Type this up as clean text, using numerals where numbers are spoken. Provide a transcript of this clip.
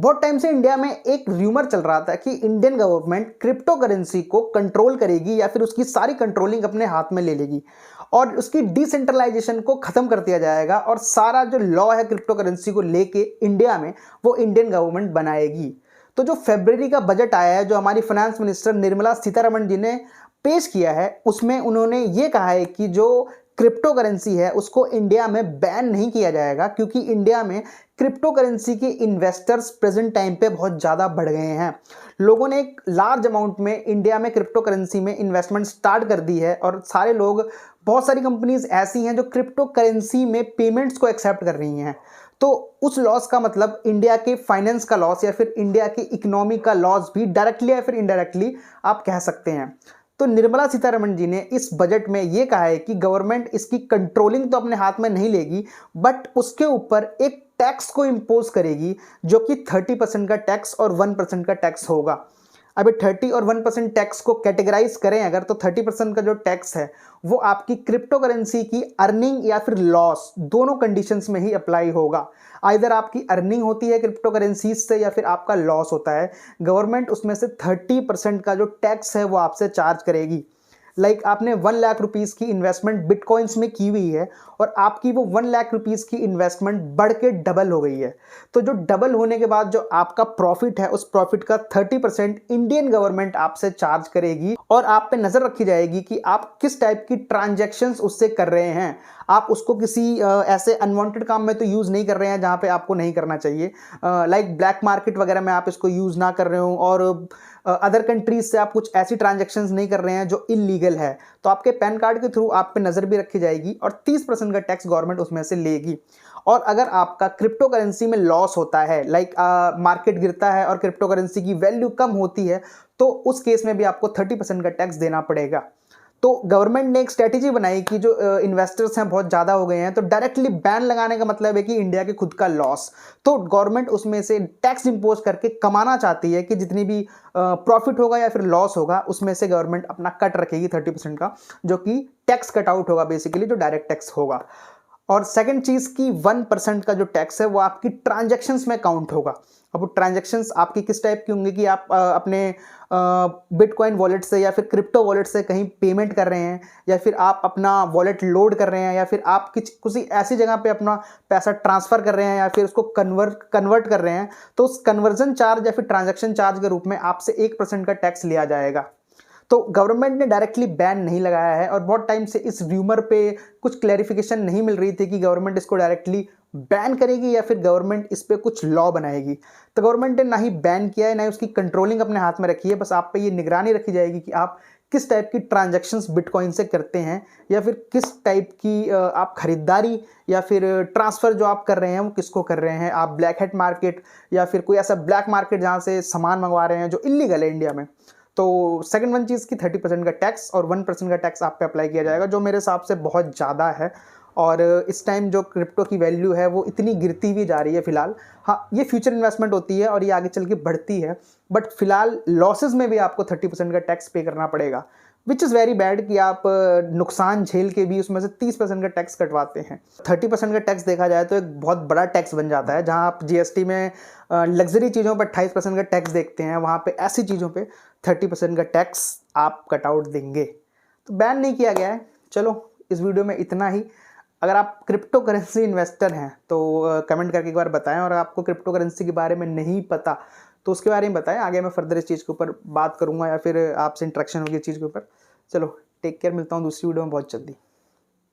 बहुत टाइम से इंडिया में एक र्यूमर चल रहा था कि इंडियन गवर्नमेंट क्रिप्टो करेंसी को कंट्रोल करेगी या फिर उसकी सारी कंट्रोलिंग अपने हाथ में ले लेगी और उसकी डिसेंट्रलाइजेशन को खत्म कर दिया जाएगा और सारा जो लॉ है क्रिप्टो करेंसी को लेके इंडिया में वो इंडियन गवर्नमेंट बनाएगी। तो जो फरवरी का बजट आया है, जो हमारी फाइनेंस मिनिस्टर निर्मला सीतारमण जी ने पेश किया है, उसमें उन्होंने ये कहा है कि जो क्रिप्टो करेंसी है उसको इंडिया में बैन नहीं किया जाएगा, क्योंकि इंडिया में क्रिप्टो करेंसी के इन्वेस्टर्स प्रेजेंट टाइम पे बहुत ज़्यादा बढ़ गए हैं। लोगों ने एक लार्ज अमाउंट में इंडिया में क्रिप्टो करेंसी में इन्वेस्टमेंट स्टार्ट कर दी है और सारे लोग, बहुत सारी कंपनीज ऐसी हैं जो क्रिप्टो करेंसी में पेमेंट्स को एक्सेप्ट कर रही हैं। तो उस लॉस का मतलब इंडिया के फाइनेंस का लॉस या फिर इंडिया की इकोनॉमी का लॉस भी डायरेक्टली या फिर इनडायरेक्टली आप कह सकते हैं। तो निर्मला सीतारमण जी ने इस बजट में ये कहा है कि गवर्नमेंट इसकी कंट्रोलिंग तो अपने हाथ में नहीं लेगी, बट उसके ऊपर एक टैक्स को इम्पोज करेगी जो कि 30% का टैक्स और 1% का टैक्स होगा। अभी 30 और 1% टैक्स को कैटेगराइज करें अगर, तो 30% का जो टैक्स है वो आपकी क्रिप्टो करेंसी की अर्निंग या फिर लॉस दोनों कंडीशंस में ही अप्लाई होगा। आइदर आपकी अर्निंग होती है क्रिप्टो करेंसीज से या फिर आपका लॉस होता है, गवर्नमेंट उसमें से 30% का जो टैक्स है वो आपसे चार्ज करेगी। लाइक आपने 1 लाख रुपीज़ की इन्वेस्टमेंट बिटकॉइंस में की हुई है और आपकी वो 1 लाख रुपीज़ की इन्वेस्टमेंट बढ़ के डबल हो गई है, तो जो डबल होने के बाद जो आपका प्रॉफिट है उस प्रॉफिट का 30% इंडियन गवर्नमेंट आपसे चार्ज करेगी और आप पे नज़र रखी जाएगी कि आप किस टाइप की ट्रांजैक्शंस उससे कर रहे हैं। आप उसको किसी ऐसे अनवांटेड काम में तो यूज़ नहीं कर रहे हैं जहाँ पे आपको नहीं करना चाहिए, लाइक ब्लैक मार्केट वगैरह में आप इसको यूज़ ना कर रहे हो और अदर कंट्रीज से आप कुछ ऐसी ट्रांजैक्शंस नहीं कर रहे हैं जो इलीगल है, तो आपके पैन कार्ड के थ्रू आप पे नज़र भी रखी जाएगी और 30% का टैक्स गवर्नमेंट उसमें से लेगी। और अगर आपका क्रिप्टो करेंसी में लॉस होता है, लाइक मार्केट गिरता है और क्रिप्टो करेंसी की वैल्यू कम होती है, तो उस केस में भी आपको 30% का टैक्स देना पड़ेगा। तो गवर्नमेंट ने एक स्ट्रेटेजी बनाई कि जो इन्वेस्टर्स हैं बहुत ज़्यादा हो गए हैं, तो डायरेक्टली बैन लगाने का मतलब है कि इंडिया के खुद का लॉस, तो गवर्नमेंट उसमें से टैक्स इंपोज करके कमाना चाहती है कि जितनी भी प्रॉफिट होगा या फिर लॉस होगा उसमें से गवर्नमेंट अपना कट रखेगी 30% का, जो कि टैक्स कट आउट होगा बेसिकली, जो डायरेक्ट टैक्स होगा। और सेकंड चीज़ की 1% का जो टैक्स है वो आपकी ट्रांजैक्शंस में काउंट होगा। अब वो ट्रांजैक्शंस आपकी किस टाइप की होंगी कि आप अपने बिटकॉइन वॉलेट से या फिर क्रिप्टो वॉलेट से कहीं पेमेंट कर रहे हैं, या फिर आप अपना वॉलेट लोड कर रहे हैं, या फिर आप किसी ऐसी जगह पे अपना पैसा ट्रांसफ़र कर रहे हैं या फिर उसको कन्वर्ट कर रहे हैं, तो उस कन्वर्जन चार्ज या फिर ट्रांजैक्शन चार्ज के रूप में आपसे 1% का टैक्स लिया जाएगा। तो गवर्नमेंट ने डायरेक्टली बैन नहीं लगाया है और बहुत टाइम से इस र्यूमर पे कुछ क्लैरिफिकेशन नहीं मिल रही थी कि गवर्नमेंट इसको डायरेक्टली बैन करेगी या फिर गवर्नमेंट इस पे कुछ लॉ बनाएगी। तो गवर्नमेंट ने ना ही बैन किया है ना ही उसकी कंट्रोलिंग अपने हाथ में रखी है, बस आप पे ये निगरानी रखी जाएगी कि आप किस टाइप की ट्रांजैक्शंस बिटकॉइन से करते हैं या फिर किस टाइप की आप खरीदारी या फिर ट्रांसफ़र जो आप कर रहे हैं वो किसको कर रहे हैं। आप ब्लैक हेड मार्केट या फिर कोई ऐसा ब्लैक मार्केट जहाँ से सामान मंगवा रहे हैं जो इलीगल है इंडिया में, तो सेकंड वन चीज़ की 30% का टैक्स और 1% का टैक्स आप पे अप्लाई किया जाएगा, जो मेरे हिसाब से बहुत ज़्यादा है। और इस टाइम जो क्रिप्टो की वैल्यू है वो इतनी गिरती हुई जा रही है फिलहाल। हाँ, ये फ्यूचर इन्वेस्टमेंट होती है और ये आगे चल के बढ़ती है, बट फिलहाल लॉसेज में भी आपको 30% का टैक्स पे करना पड़ेगा, विच इज़ वेरी बैड कि आप नुकसान झेल के भी उसमें से 30% का टैक्स कटवाते हैं। 30% का टैक्स देखा जाए तो एक बहुत बड़ा टैक्स बन जाता है। जहाँ आप जीएसटी में लग्जरी चीज़ों पर 28% का टैक्स देखते हैं, वहाँ पे ऐसी चीज़ों पे 30% का टैक्स आप कट आउट देंगे। तो बैन नहीं किया गया है। चलो, इस वीडियो में इतना ही। अगर आप क्रिप्टो करेंसी इन्वेस्टर हैं तो कमेंट करके एक बार बताएं, और आपको क्रिप्टो करेंसी के बारे में नहीं पता तो उसके बारे में बताएं। आगे मैं फर्दर इस चीज़ के ऊपर बात करूंगा या फिर आपसे इंटरेक्शन होगी इस चीज़ के ऊपर। चलो, टेक केयर, मिलता हूँ दूसरी वीडियो में बहुत जल्दी।